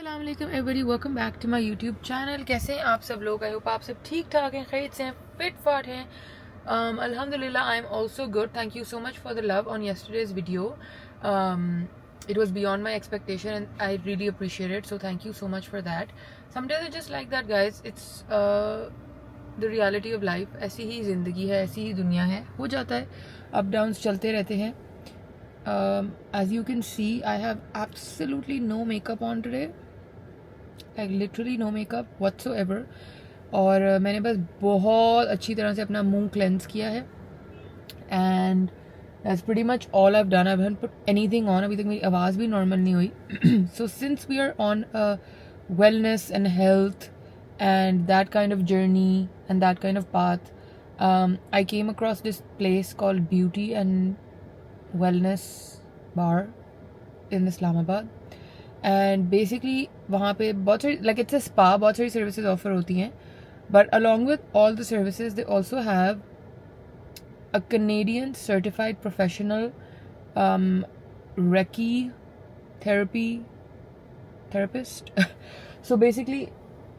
अस्सलाम वालेकुम everybody, welcome back to my YouTube channel. कैसे हैं आप सब लोग? आई होप आप सब ठीक ठाक हैं, खैरियत से हैं, फिट फाट हैं। अल्हम्दुलिल्लाह I am also good. Thank you so much for the love on yesterday's video. It was beyond my expectation and I really appreciate it, so thank you so much for that. Sometimes it's just like that, guys. It's the reality of life. ऐसी ही ज़िंदगी है, ऐसी ही दुनिया है, हो जाता है, up downs चलते रहते हैं. As you can see, I have absolutely no makeup on today, like literally no makeup whatsoever. और मैंने बस बहुत अच्छी तरह से अपना मुंह क्लेंस किया है and that's pretty much all I've done. I haven't put anything on. अभी तक मेरी आवाज़ भी नॉर्मल नहीं हुई. So since we are on a wellness and health and that kind of journey and that kind of path, I came across this place called Beauty and Wellness Bar in Islamabad. And basically वहाँ पे बहुत सारी, like it's a spa, बहुत सारी services offer होती हैं, but along with all the services they also have a Canadian certified professional Reiki therapist. So basically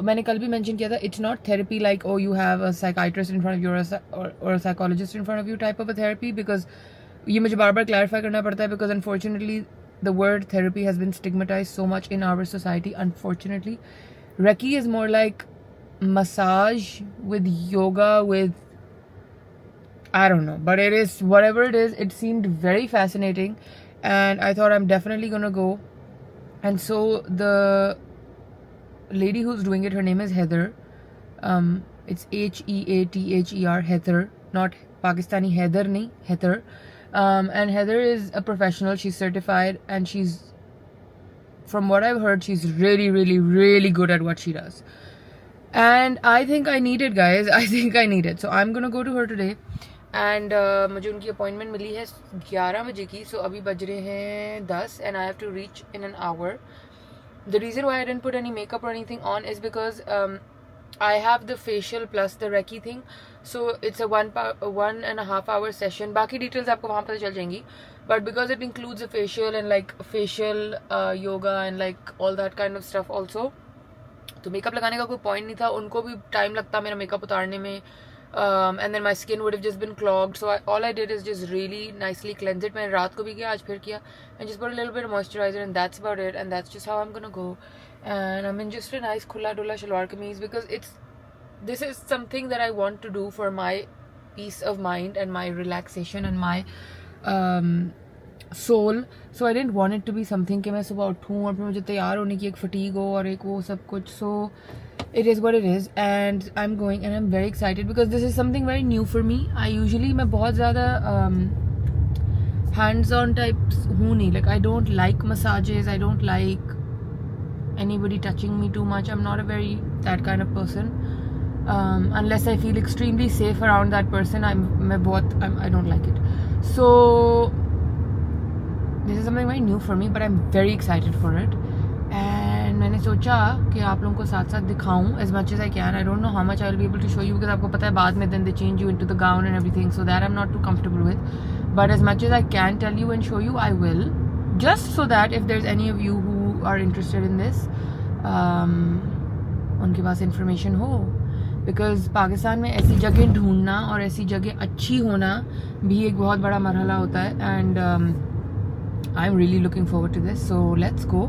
मैंने कल भी mention किया था, it's not therapy like oh you have a psychiatrist in front of you or a psychologist in front of you type of a therapy, because ये मुझे बार बार clarify करना पड़ता है because unfortunately the word therapy has been stigmatized so much in our society. Unfortunately, Reiki is more like massage with yoga with, I don't know, but it is whatever it is. It seemed very fascinating and I thought I'm definitely gonna go. And so the lady who's doing it, her name is Heather. It's Heather, Heather, not Pakistani Heather nahi, Heather. And Heather is a professional. She's certified and she's, from what I've heard, she's really, really, really good at what she does. And I think I need it, guys. I think I need it. So I'm gonna go to her today. And मुझे उनकी appointment मिली है 11 बजे की. So अभी बज रहे हैं 10 and I have to reach in an hour. The reason why I didn't put any makeup or anything on is because I have the facial plus the Reiki thing. So it's a 1.5 hour session. बाकी details आपको वहाँ पता चल जाएंगी. But because it includes a facial and like facial yoga and like all that kind of stuff also, तो makeup लगाने का कोई पॉइंट नहीं था. उनको भी टाइम लगता मेरा मेकअप उतारने में. And then my skin would have just been clogged, so all I did is just really nicely cleanse it. मैंने रात को भी किया, आज फिर किया, and just put a little bit of moisturizer and that's about it. And that's just how I'm gonna go. And I'm in just a nice खुला डुला शलवार कमीज because this is something that I want to do for my peace of mind and my relaxation and my soul. So I didn't want it to be something कि मैं सुबह उठूँ और फिर मुझे तैयार होने की एक फटीग हो और एक वो सब कुछ. So it is what it is and I'm going and I'm very excited because this is something very new for me. I usually मैं बहुत ज़्यादा hands on types हूँ नहीं. Like I don't like massages, I don't like anybody touching me too much. I'm not a very that kind of person. Unless I feel extremely safe around that person, I don't like it. So this is something very new for me, but I'm very excited for it. And मैंने सोचा कि आप लोगों को साथ साथ दिखाऊं as much as I can. I don't know how much I will be able to show you because आपको पता है बाद में then they change you into the gown and everything, so that I'm not too comfortable with. But as much as I can tell you and show you, I will. Just so that if there's any of you who are interested in this, उनके पास information हो. Because Pakistan में ऐसी जगह ढूंढना और ऐसी जगह अच्छी होना भी एक बहुत बड़ा मरहला होता है. And I'm really looking forward to this. So let's go.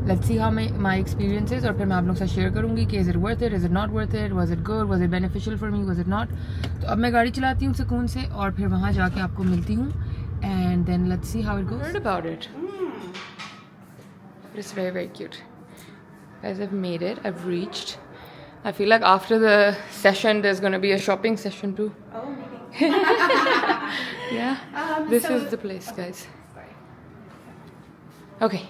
Let's see how my experience is. और फिर मैं आप लोग से शेयर करूँगी कि is it worth it, is it not worth it, was it good, was it beneficial for me, was it not. तो अब मैं गाड़ी चलाती हूँ सुकून से और फिर वहाँ जाके आपको मिलती हूँ. And then let's see how it goes. Heard about it. But it's very, very cute. Guys, I've made it. I've reached. I feel like after the session, there's going to be a shopping session too. Oh, maybe. Yeah. This is the place, guys. Okay.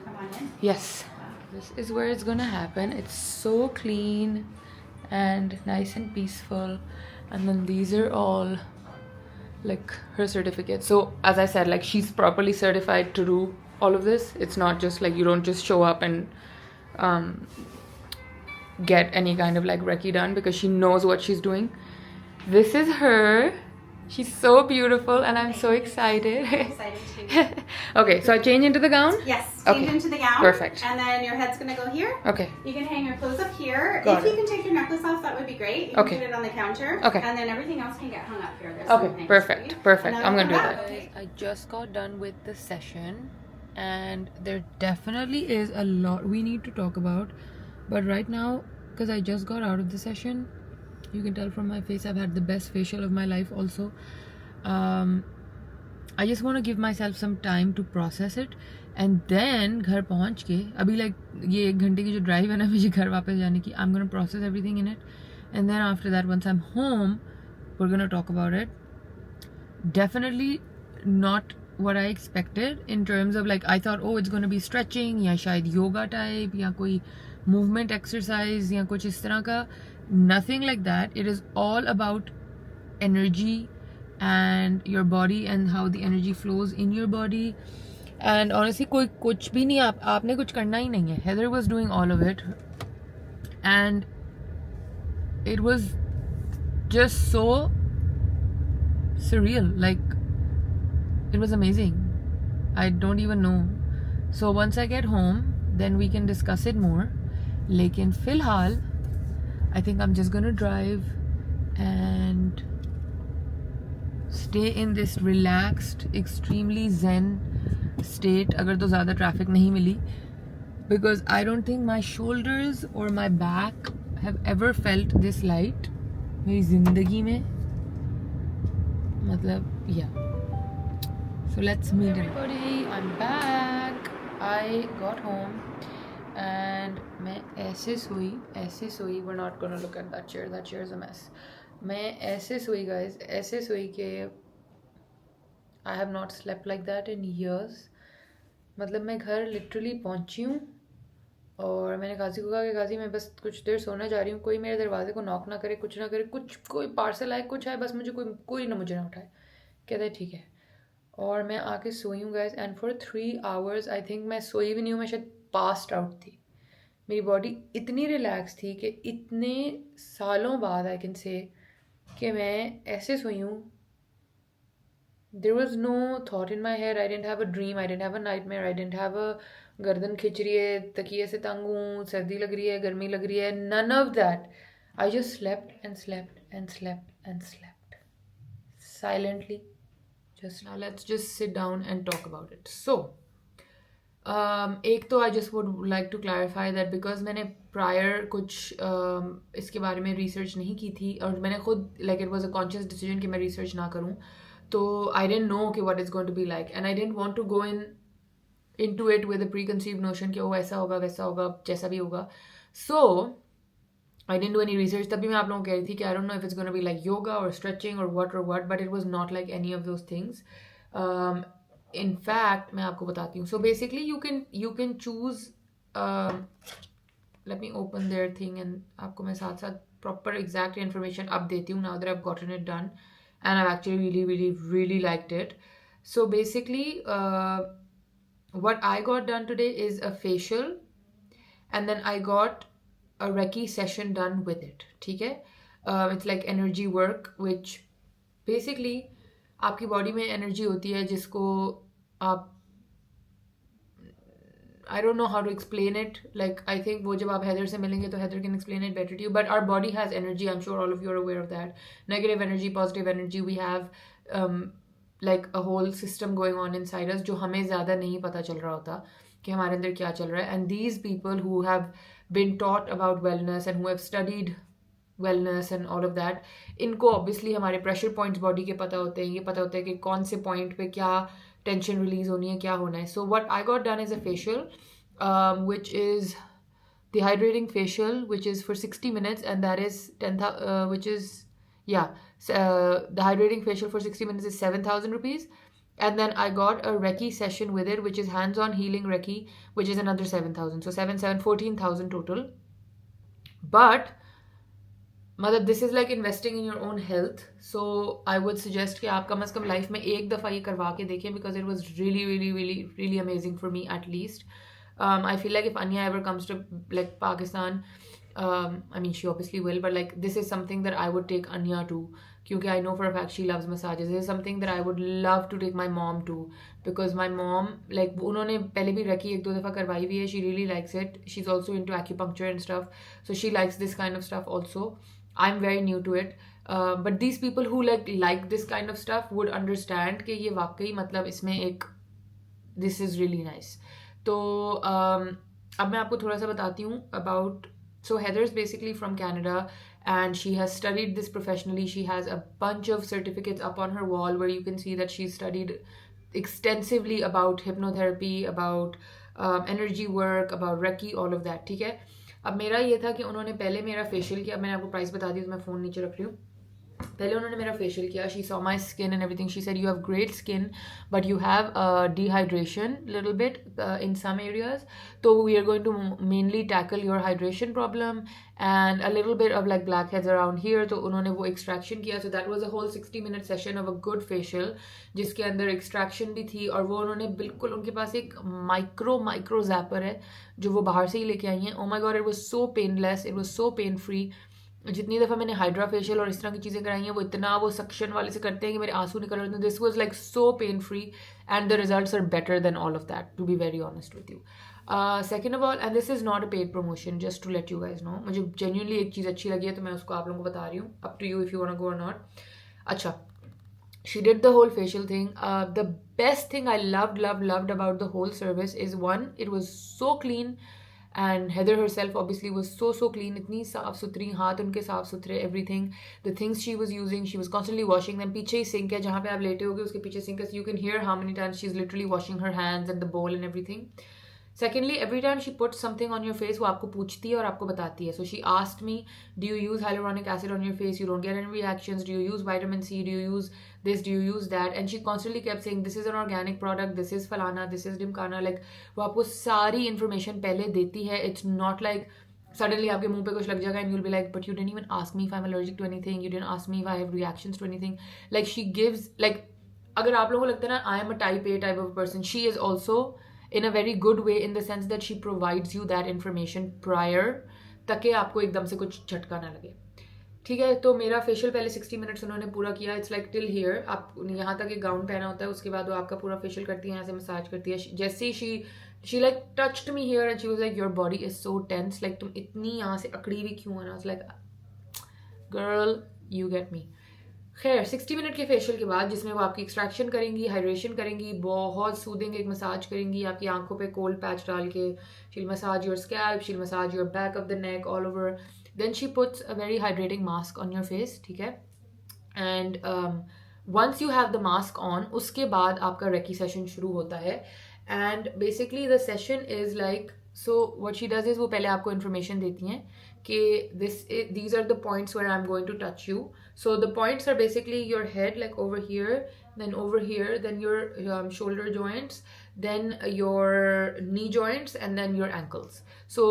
Come on in. Yes. This is where it's gonna happen. It's so clean and nice and peaceful. And then these are all like her certificates. So as I said, like she's properly certified to do all of this. It's not just like you don't just show up and get any kind of like Reiki done because she knows what she's doing. This is her. She's so beautiful and I'm so excited. Excited too. Okay, so I change into the gown? Yes, change Okay. into the gown. Perfect. And then your head's gonna go here. Okay. You can hang your clothes up here. Got If you it. can take your necklace off, that would be great. You Okay. can put it on the counter. Okay. And then everything else can get hung up here. There's Okay, some things perfect, for you. perfect. And I'm then gonna do we'll that. come back. I just got done with the session and there definitely is a lot we need to talk about. But right now, because I just got out of the session, you can tell from my face I've had the best facial of my life also. I just want to give myself some time to process it and then घर पहुँच के अभी like ये 1 घंटे की जो drive है ना मुझे घर वापस जाने की, I'm gonna process everything in it and then after that once I'm home we're gonna talk about it. Definitely not what I expected in terms of like I thought oh it's gonna be stretching या शायद yoga type या कोई movement exercise या कुछ इस तरह का. Nothing like that. It is all about energy and your body and how the energy flows in your body. And honestly कोई कुछ भी नहीं आपने कुछ करना ही नहीं है. Heather was doing all of it and it was just so surreal, like it was amazing. I don't even know. So once I get home then we can discuss it more. Lekin filhal I think I'm just gonna drive and stay in this relaxed, extremely zen state agar to zyada traffic nahi mili, because I don't think my shoulders or my back have ever felt this light मेरी जिंदगी में. मतलब yeah. So let's meet everybody. I'm back. I got home and मैं ऐसे सोई. We're not gonna look at that chair. That chair is a mess. मैं ऐसे सोई guys. ऐसे सोई के I have not slept like that in years. मतलब मैं घर literally पहुंची हूँ और मैंने गाजी को कहा कि गाजी मैं बस कुछ देर सोने जा रही हूँ, कोई मेरे दरवाजे को नॉक ना करे, कुछ ना करे, कुछ कोई पार्सल आए कुछ आए, बस मुझे कोई ना मुझे ना उठाए. कहते हैं ठीक है. और मैं आके सोई हूँ guys and for 3 hours I think मैं सोई भी नहीं हूँ, मैं शायद पास्ट आउट थी. मेरी बॉडी इतनी रिलैक्स थी कि इतने सालों बाद आई कैन से कि मैं ऐसे सोई हूँ. There was no thought in my head. I didn't have a dream. I didn't have a nightmare. I didn't have a गर्दन खिंच रही है, तकिए से तंग हूँ, सर्दी लग रही है, गर्मी लग रही है. None of that. I just slept and slept and slept and slept. Silently. Just now let's just sit down and talk about it. So, एक तो I just would like to clarify that because मैंने prior कुछ इसके बारे में research नहीं की थी और मैंने खुद like it was a conscious decision कि मैं research ना करूँ, तो I didn't know कि what it's going to be like and I didn't want to go into it with a preconceived notion कि वो ऐसा होगा वैसा होगा जैसा भी होगा. So I didn't do any research. तभी मैं आप लोगों को कह रही थी कि I don't know if it's going to be like yoga or stretching or what, but it was not like any of those things. In fact, मैं आपको बताती हूँ. So basically, you can choose. Let me open their thing and आपको मैं साथ साथ proper exact information अब देती हूँ now that I've gotten it done and I've actually really liked it. So basically, what I got done today is a facial and then I got a Reiki session done with it. ठीक है. It's like energy work which basically आपकी body में energy होती है जिसको आप I don't know how to explain it. Like I think वो जब आप Heather से मिलेंगे तो Heather can explain it better to you. But our body has energy. I'm sure all of you are aware of that. Negative energy, positive energy. We have like a whole system going on inside us जो हमें ज़्यादा नहीं पता चल रहा होता कि हमारे अंदर क्या चल रहा है. And these people who have been taught about wellness and who have studied wellness and all of that, इनको obviously हमारे pressure points body के पता होते हैं, ये पता होता है कि कौन से point पे क्या tension release होनी है, क्या होना है. So what I got done is a facial, which is the hydrating facial, which is for 60 minutes and that is which is the hydrating facial for 60 minutes is 7,000 rupees. And then I got a Reiki session with it, which is hands-on healing Reiki, which is another 7,000. So 14,000 total. But मतलब this is like investing in your own health. So I would suggest कि आप कम से कम life में एक दफ़ा ये करवा के देखें because it was really amazing for me at least. I feel like if Anya ever comes to like Pakistan, I mean she obviously will, but like this is something that I would take Anya to क्योंकि I know for a fact she loves massages. This is something that I would love to take my mom to, because my mom, like, उन्होंने पहले भी रखी एक दो दफ़ा करवाई हुई है. She really likes it. She's also into acupuncture and stuff, so she likes this kind of stuff also. I'm very new to it, but these people who like this kind of stuff would understand कि ये वाकई मतलब इसमें एक this is really nice. तो अब मैं आपको थोड़ा सा बताती हूँ about. So Heather's basically from Canada and she has studied this professionally. She has a bunch of certificates up on her wall where you can see that she's studied extensively about hypnotherapy, about energy work, about Reiki, all of that. ठीक है. अब मेरा ये था कि उन्होंने पहले मेरा फेशियल किया. मैंने आपको प्राइस बता दी तो मैं फ़ोन नीचे रख रही हूँ. पहले उन्होंने मेरा फेशियल किया. She saw my skin and everything. She said you have great skin but you have dehydration little bit in some areas. तो we are going to mainly tackle your hydration problem and a little bit of like blackheads around here. तो उन्होंने वो extraction किया. So that was a whole 60-minute session of a good facial जिसके अंदर extraction भी थी. और वो उन्होंने बिल्कुल, उनके पास एक माइक्रो जैपर है जो वो बाहर से ही लेके आई हैं. Oh my God, it was so painless, it was so pain free. जितनी दफ़ा मैंने हाइड्रा फेशियल और इस तरह की चीज़ें कराई हैं वो इतना वो सक्शन वाले से करते हैं कि मेरे आंसू निकल रहे हैं. This was like so pain free and the results are better than all of that, to be very honest with you. Second of all, and this is not a paid promotion, just to let you guys know. मुझे genuinely एक चीज़ अच्छी लगी है तो मैं उसको आप लोगों को बता रही हूँ. Up to you if you want to go or not. अच्छा, she did the whole facial thing. The best thing I loved about the whole service is, one, it was so clean. And Heather herself obviously was so clean. इतनी साफ सुथरी, हाथ उनके साफ सुथरे, everything. The things she was using, she was constantly washing them. पीछे ही sink है, जहाँ पे आप लेटे होगे उसके पीछे सिंक है. So you can hear how many times she's literally washing her hands and the bowl and everything. Secondly, every time she puts something on your face, वो आपको पूछती है और आपको बताती है. So she asked me, do you use hyaluronic acid on your face? You don't get any reactions. Do you use vitamin C? Do you use this? Do you use that? And she constantly kept saying, this is an organic product. This is falana. This is dimkana. Like, वो आपको सारी information पहले देती है. It's not like suddenly आपके मुंह पे कुछ लग जाएगा and you'll be like, but you didn't even ask me if I'm allergic to anything. You didn't ask me if I have reactions to anything. Like, she gives, like, अगर आप लोगों को लगता है ना, I am a type A type of person, she is also in a very good way, in the sense that she provides you that information prior, ताकि आपको एकदम से कुछ झटका ना लगे. ठीक है. तो मेरा फेशियल पहले 60 मिनट्स उन्होंने पूरा किया. It's like till here. आप यहाँ तक एक गाउन पहना होता है, उसके बाद वो आपका पूरा फेशियल करती है, यहाँ से मसाज करती है. जैसे ही she like touched me here and she was like, your body is so tense, like तुम इतनी यहाँ से अकड़ी भी क्यों है ना. Like, girl, you get me. खैर, 60 मिनट के फेशियल के बाद, जिसमें वो आपकी एक्सट्रैक्शन करेंगी, हाइड्रेशन करेंगी, बहुत सूदिंग एक मसाज करेंगी, आपकी आंखों पे कोल्ड पैच डाल के. She'll massage your scalp, she'll massage your back of the neck, all over. Then she puts a very hydrating mask on your face. ठीक है. And once you have the mask on, उसके बाद आपका reiki session शुरू होता है. And basically the session is like, so what she does is, वो पहले आपको इन्फॉर्मेशन देती हैं कि these are the points where I'm going to touch you. So the points are basically your head, like over here, then over here, then your shoulder joints, then your knee joints, and then your ankles. So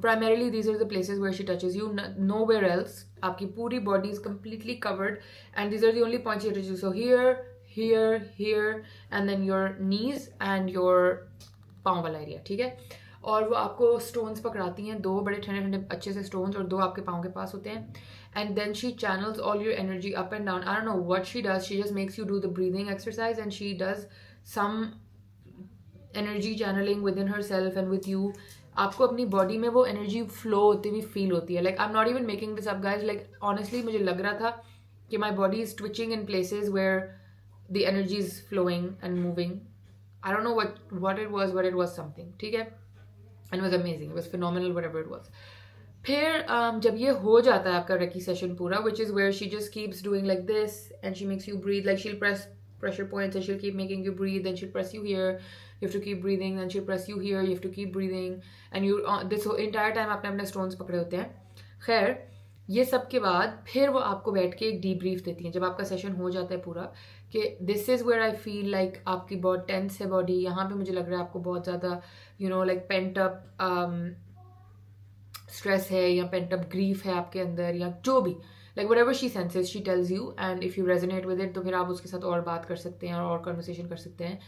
primarily these are the places where she touches you, nowhere else. आपकी पूरी body is completely covered and these are the only points she touches you. So here, and then your knees and your पाँव वाला area. ठीक है. और वो आपको stones पकड़ाती हैं, 2 बड़े ठंडे ठंडे अच्छे से स्टोन्स, और 2 आपके पाँव के पास होते हैं. And then she channels all your energy up and down. I don't know what she does, she just makes you do the breathing exercise and she does some energy channelling within herself and with you. आपको अपनी body में वो energy flow होती हुई feel होती है. Like, I am not even making this up guys. Like, honestly मुझे लग रहा था कि my body is twitching in places where the energy is flowing and moving. I don't know what it was, but it was something. ठीक है. And it was amazing, it was phenomenal, whatever it was. फिर जब ये हो जाता है आपका reiki session पूरा, which is where she just keeps doing like this and she makes you breathe, like she'll press pressure points and she'll keep making you breathe, then she'll press you here, you have to keep breathing, then she'll press you here, you have to keep breathing, and you this whole entire time आपने अपने stones पकड़े होते हैं. खैर, ये सब के बाद फिर वो आपको बैठ के एक डीब्रीफ देती हैं जब आपका सेशन हो जाता है पूरा, कि this is where I feel like आपकी बहुत टेंस है बॉडी, यहाँ पे मुझे लग रहा है आपको बहुत ज़्यादा लाइक पेंट अप स्ट्रेस है या पेंट अप ग्रीफ है आपके अंदर, या जो भी, like whatever she senses she tells you, and if you resonate with it तो फिर आप उसके साथ और बात कर सकते हैं और कन्वर्सेशन कर सकते हैं.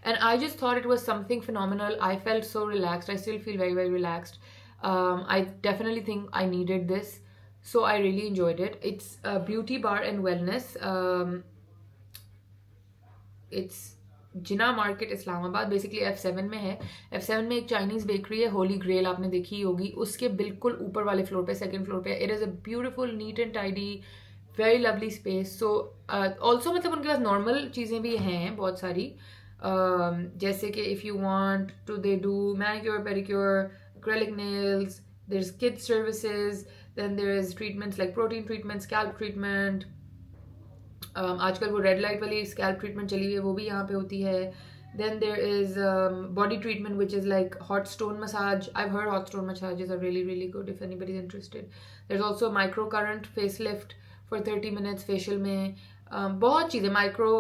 And I just thought it was something phenomenal. I felt so relaxed. I still feel very very relaxed. I definitely think I needed this. So I really enjoyed it. It's a beauty bar and wellness. It's Jinnah market Islamabad, basically F7 में है. F7 में एक Chinese bakery है, होली ग्रेल, आपने देखी होगी. उसके बिल्कुल ऊपर वाले फ्लोर पे, सेकंड फ्लोर पे. It is a beautiful, neat and tidy, very lovely space. So also मतलब उनके पास नॉर्मल चीज़ें भी हैं बहुत सारी, जैसे कि if you want to they do manicure pedicure, acrylic nails, there's kids services, then there is treatments like protein treatment, scalp treatment. आजकल वो रेड लाइट वाली स्कैल्प ट्रीटमेंट चली हुई है, वो भी यहाँ पे होती है. Then there is body treatment which is like hot stone massage. I've heard hot stone massages are really really good if anybody's interested. There's also microcurrent facelift for 30 minutes facial में. बहुत चीज़ें, माइक्रो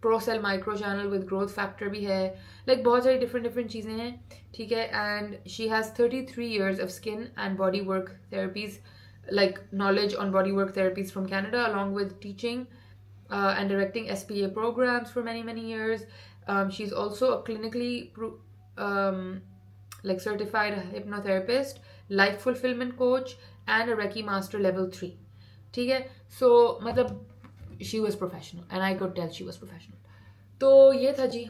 प्रोसेल micro channel with growth factor भी है. Like बहुत सारी different चीज़ें हैं, ठीक है. And she has 33 years of skin and body work therapies, like knowledge on bodywork therapies from Canada, along with teaching and directing SPA programs for many years. She's also a clinically like certified hypnotherapist, life fulfillment coach, and a Reiki master level 3. ठीक है. So मतलब she was professional and I could tell she was professional. तो ये था जी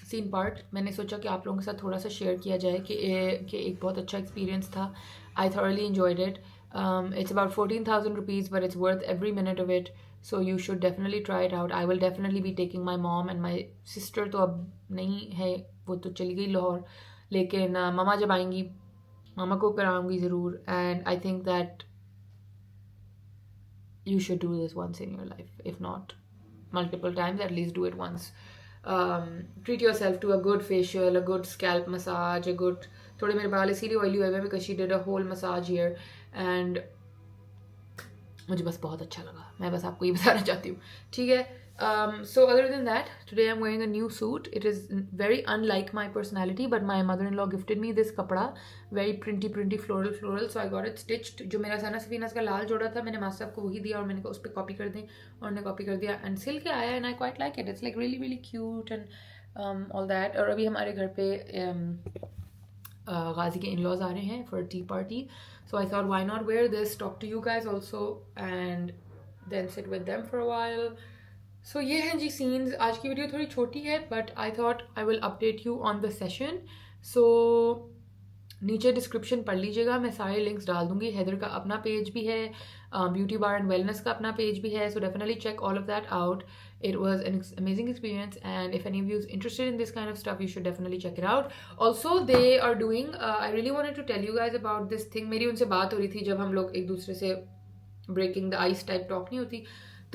scene part. मैंने सोचा कि आप लोगों के साथ थोड़ा सा शेयर किया जाए कि एक बहुत अच्छा एक्सपीरियंस था. I thoroughly enjoyed it. It's about 14,000 rupees, but it's worth every minute of it. So you should definitely try it out. I will definitely be taking my mom and my sister. तो अब नहीं है, वो तो चली गई लाहौर, लेकिन मामा जब आएंगी मामा को कराऊंगी ज़रूर. And I think that you should do this once in your life, if not multiple times, at least do it once. Treat yourself to a good facial, a good scalp massage, a good, थोड़े मेरे बाल इसीलिए oily हुए हैं because she did a whole massage here and मुझे बस बहुत अच्छा लगा. मैं बस आपको ये बताना चाहती हूँ, ठीक है. So other than that, today I'm wearing a new suit. It is very unlike my personality, but my mother-in-law gifted me this कपड़ा, very printy floral. So I got it stitched. जो मेरा सना सफीनास का लाल जोड़ा था, मैंने मास्टर साहब को वही दिया और मैंने कहा उस पर कॉपी कर दें, और उन्होंने कॉपी कर दिया and सिल के आया and I quite like it. It's like really cute and all that. और अभी हमारे घर पे गाजी के in-laws आ रहे हैं for a tea party. So I thought, why not wear this, talk to you guys also, and then sit with them for a while. So ये हैं जी scenes. आज की वीडियो थोड़ी छोटी है, but I thought I will update you on the session. So नीचे description पढ़ लीजिएगा, मैं सारे लिंक्स डाल दूंगी. हैदर का अपना पेज भी है, ब्यूटी बार एंड वेलनेस का अपना पेज भी है. So definitely check all of that out. It was an amazing experience, and if any of you is interested in this kind of stuff, you should definitely check it out. Also, they are doing, I really wanted to tell you guys about this thing. मेरी उनसे बात हो रही थी जब हम लोग एक दूसरे से breaking the ice type talk नहीं होती.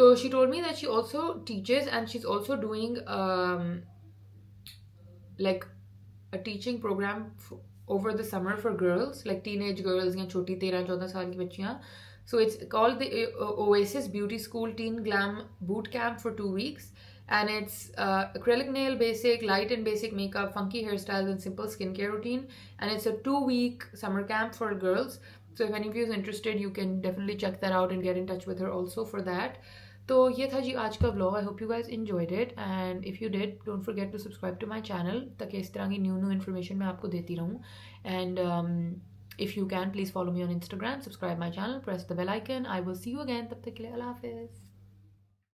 So she told me that she also teaches, and she's also doing like a teaching program over the summer for girls, like teenage girls या छोटी 13-14 साल की बच्चियाँ. So it's called the Oasis Beauty School Teen Glam Boot Camp for 2 weeks. And it's acrylic nail basic, light and basic makeup, funky hairstyles, and simple skincare routine. And it's a 2-week summer camp for girls. So if any of you is interested, you can definitely check that out and get in touch with her also for that. तो ये था जी आज का vlog. I hope you guys enjoyed it, and if you did, don't forget to subscribe to my channel ताकि इस तरह की new information मैं आपको देती रहूँ. And if you can, please follow me on Instagram, subscribe my channel, press the bell icon. I will see you again. तब तक के लिए अल्लाह हाफिज़.